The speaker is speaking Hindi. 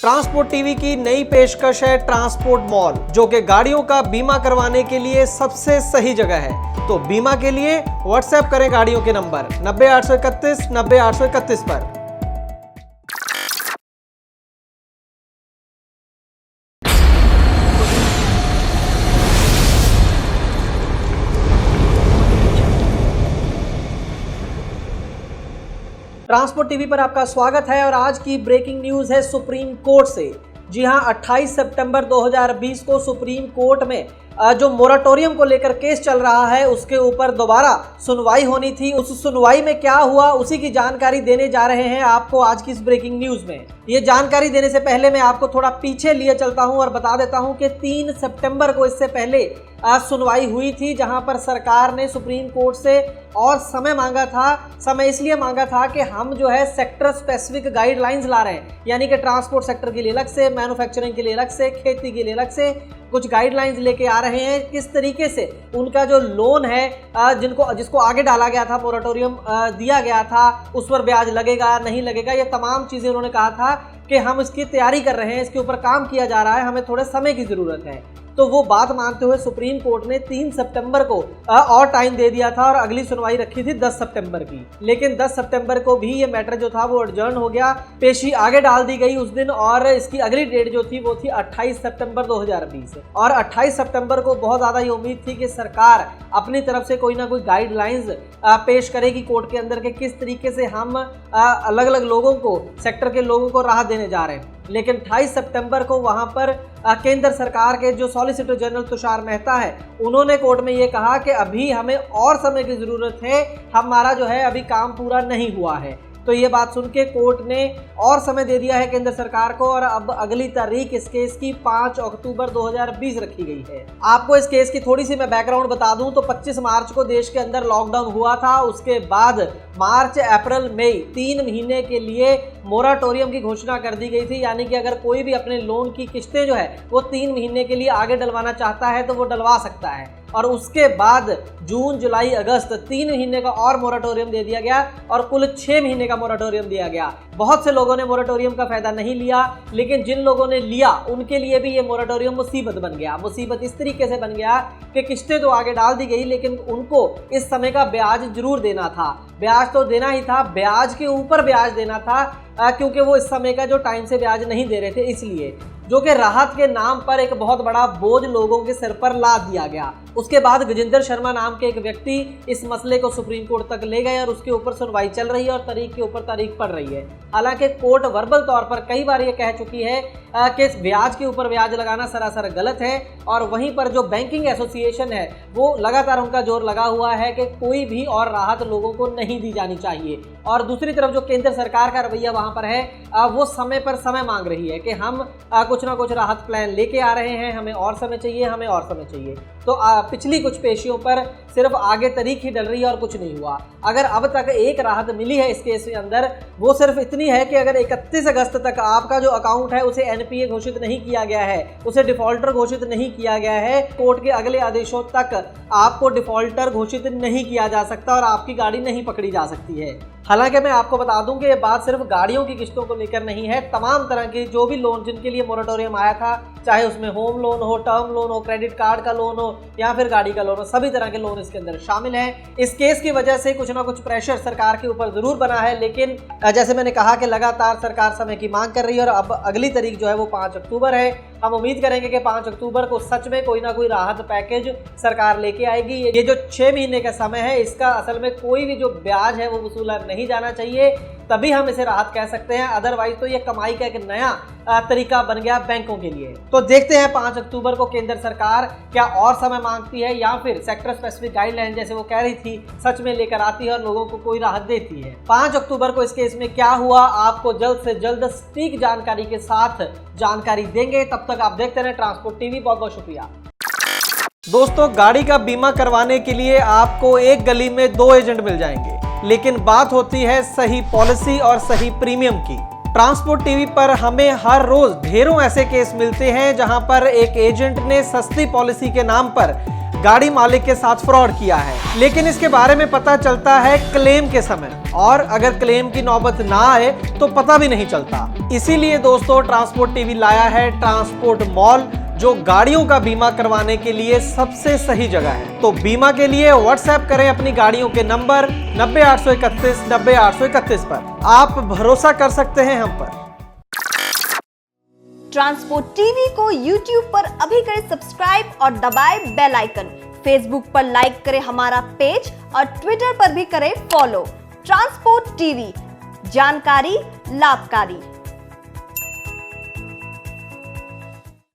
ट्रांसपोर्ट टीवी की नई पेशकश है ट्रांसपोर्ट मॉल, जो कि गाड़ियों का बीमा करवाने के लिए सबसे सही जगह है। तो बीमा के लिए व्हाट्सएप करें गाड़ियों के नंबर 90 831 90 831 पर। ट्रांसपोर्ट टीवी पर आपका स्वागत है और आज की ब्रेकिंग न्यूज है सुप्रीम कोर्ट से। जी हां, 28 सितंबर 2020 को सुप्रीम कोर्ट में जो मोराटोरियम को लेकर केस चल रहा है उसके ऊपर दोबारा सुनवाई होनी थी। उस सुनवाई में क्या हुआ उसी की जानकारी देने जा रहे हैं आपको आज की इस ब्रेकिंग न्यूज में। ये जानकारी देने से पहले मैं आपको थोड़ा पीछे लिए चलता हूं और बता देता हूं कि 3 सितंबर को इससे पहले सुनवाई हुई थी, जहां पर सरकार ने सुप्रीम कोर्ट से और समय मांगा था। समय इसलिए मांगा था कि हम जो है सेक्टर स्पेसिफिक गाइडलाइंस ला रहे हैं, यानी कि ट्रांसपोर्ट सेक्टर के लिए अलग से, मैन्युफैक्चरिंग के लिए अलग से, खेती के लिए अलग से कुछ गाइडलाइंस लेके आ रहे हैं। किस तरीके से उनका जो लोन है जिसको आगे डाला गया था, मोराटोरियम दिया गया था, उस पर ब्याज लगेगा नहीं लगेगा, ये तमाम चीज़ें उन्होंने कहा था कि हम इसकी तैयारी कर रहे हैं, इसके ऊपर काम किया जा रहा है, हमें थोड़े समय की ज़रूरत है। तो वो बात मानते हुए सुप्रीम कोर्ट ने 3 सितंबर को और टाइम दे दिया था और अगली सुनवाई रखी थी 10 सितंबर की। लेकिन 10 सितंबर को भी ये मैटर जो था वो एडजर्न हो गया, पेशी आगे डाल दी गई उस दिन, और इसकी अगली डेट जो थी वो थी 28 सितंबर 2020। और 28 सितंबर को बहुत ज़्यादा ये उम्मीद थी कि सरकार अपनी तरफ से कोई ना कोई गाइडलाइंस पेश करेगी कोर्ट के अंदर के किस तरीके से हम अलग अलग लोगों को, सेक्टर के लोगों को राहत देने जा रहे हैं। लेकिन 28 सितंबर को वहां पर केंद्र सरकार के जो सॉलिसिटर जनरल तुषार मेहता है, उन्होंने कोर्ट में ये कहा कि अभी हमें और समय की ज़रूरत है, हमारा जो है अभी काम पूरा नहीं हुआ है। तो ये बात सुन के कोर्ट ने और समय दे दिया है केंद्र सरकार को, और अब अगली तारीख इस केस की 5 अक्टूबर 2020 रखी गई है। आपको इस केस की थोड़ी सी मैं बैकग्राउंड बता दूं तो 25 मार्च को देश के अंदर लॉकडाउन हुआ था। उसके बाद मार्च, अप्रैल, मई 3 महीने के लिए मोराटोरियम की घोषणा कर दी गई थी, यानी कि अगर कोई भी अपने लोन की किस्तें जो है वो 3 महीने के लिए आगे डलवाना चाहता है तो वो डलवा सकता है। और उसके बाद जून, जुलाई, अगस्त 3 महीने का और मोराटोरियम दे दिया गया और कुल 6 महीने का मोराटोरियम दिया गया। बहुत से लोगों ने मोराटोरियम का फायदा नहीं लिया, लेकिन जिन लोगों ने लिया उनके लिए भी ये मोराटोरियम मुसीबत बन गया। मुसीबत इस तरीके से बन गया कि किस्तें तो आगे डाल दी गई, लेकिन उनको इस समय का ब्याज जरूर देना था। ब्याज तो देना ही था, ब्याज के ऊपर ब्याज देना था, क्योंकि वो इस समय का जो टाइम से ब्याज नहीं दे रहे थे, इसलिए, जो कि राहत के नाम पर एक बहुत बड़ा बोझ लोगों के सिर पर लाद दिया गया। उसके बाद गजेंद्र शर्मा नाम के एक व्यक्ति इस मसले को सुप्रीम कोर्ट तक ले गए और उसके ऊपर सुनवाई चल रही है और तारीख के ऊपर तारीख पड़ रही है। हालांकि कोर्ट वर्बल तौर पर कई बार ये कह चुकी है कि ब्याज के ऊपर ब्याज लगाना सरासर गलत है, और वहीं पर जो बैंकिंग एसोसिएशन है वो लगातार उनका जोर लगा हुआ है कि कोई भी और राहत लोगों को नहीं दी जानी चाहिए। और दूसरी तरफ जो केंद्र सरकार का रवैया वहां पर है, वो समय पर समय मांग रही है कि हम कुछ ना कुछ राहत प्लान लेके आ रहे हैं, हमें और समय चाहिए, हमें और समय चाहिए। तो पिछली कुछ पेशियों पर सिर्फ आगे तारीख ही डल रही है और कुछ नहीं हुआ। अगर अब तक एक राहत मिली है इस केस के अंदर, वो सिर्फ इतनी है कि अगर 31 अगस्त तक आपका जो अकाउंट है उसे एनपीए घोषित नहीं किया गया है, उसे डिफॉल्टर घोषित नहीं किया गया है, कोर्ट के अगले आदेशों तक आपको डिफॉल्टर घोषित नहीं किया जा सकता और आपकी गाड़ी नहीं पकड़ी जा सकती है। हालांकि मैं आपको बता दूं कि ये बात सिर्फ गाड़ियों की किस्तों को लेकर नहीं है, तमाम तरह के जो भी लोन जिनके लिए मोराटोरियम आया था, चाहे उसमें होम लोन हो, टर्म लोन हो, क्रेडिट कार्ड का लोन हो या फिर गाड़ी का लोन हो, सभी तरह के लोन इसके अंदर शामिल हैं। इस केस की वजह से कुछ ना कुछ प्रेशर सरकार के ऊपर जरूर बना है, लेकिन जैसे मैंने कहा कि लगातार सरकार समय की मांग कर रही है और अब अगली तारीख जो है वो 5 अक्टूबर है। हम उम्मीद करेंगे कि 5 अक्टूबर को सच में कोई ना कोई राहत पैकेज सरकार लेके आएगी। ये जो 6 महीने का समय है, इसका असल में कोई भी जो ब्याज है वो वसूला नहीं जाना चाहिए, तभी हम इसे राहत कह सकते हैं। अदरवाइज तो ये कमाई का एक नया तरीका बन गया बैंकों के लिए। तो देखते हैं 5 अक्टूबर को केंद्र सरकार क्या और समय मांगती है या फिर सेक्टर स्पेसिफिक गाइडलाइन जैसे वो कह रही थी सच में लेकर आती है और लोगों को कोई राहत देती है। 5 अक्टूबर को इस केस में क्या हुआ, आपको जल्द से जल्द सटीक जानकारी के साथ जानकारी देंगे। तब तक आप देखते रहें ट्रांसपोर्ट टीवी। बहुत बहुत शुक्रिया दोस्तों। गाड़ी का बीमा करवाने के लिए आपको एक गली में 2 एजेंट मिल जाएंगे, लेकिन बात होती है सही पॉलिसी और सही प्रीमियम की। ट्रांसपोर्ट टीवी पर हमें हर रोज ढेरों ऐसे केस मिलते हैं जहां पर एक एजेंट ने सस्ती पॉलिसी के नाम पर गाड़ी मालिक के साथ फ्रॉड किया है, लेकिन इसके बारे में पता चलता है क्लेम के समय, और अगर क्लेम की नौबत ना आए तो पता भी नहीं चलता। इसीलिए दोस्तों ट्रांसपोर्ट टीवी लाया है ट्रांसपोर्ट मॉल, जो गाड़ियों का बीमा करवाने के लिए सबसे सही जगह है। तो बीमा के लिए व्हाट्सएप करें अपनी गाड़ियों के नंबर 90 831 90 831 पर। आप भरोसा कर सकते हैं हम पर। ट्रांसपोर्ट टीवी को YouTube पर अभी करें सब्सक्राइब और दबाएं बेल आइकन। फेसबुक पर लाइक करें हमारा पेज और ट्विटर पर भी करें फॉलो। ट्रांसपोर्ट टीवी, जानकारी लाभकारी।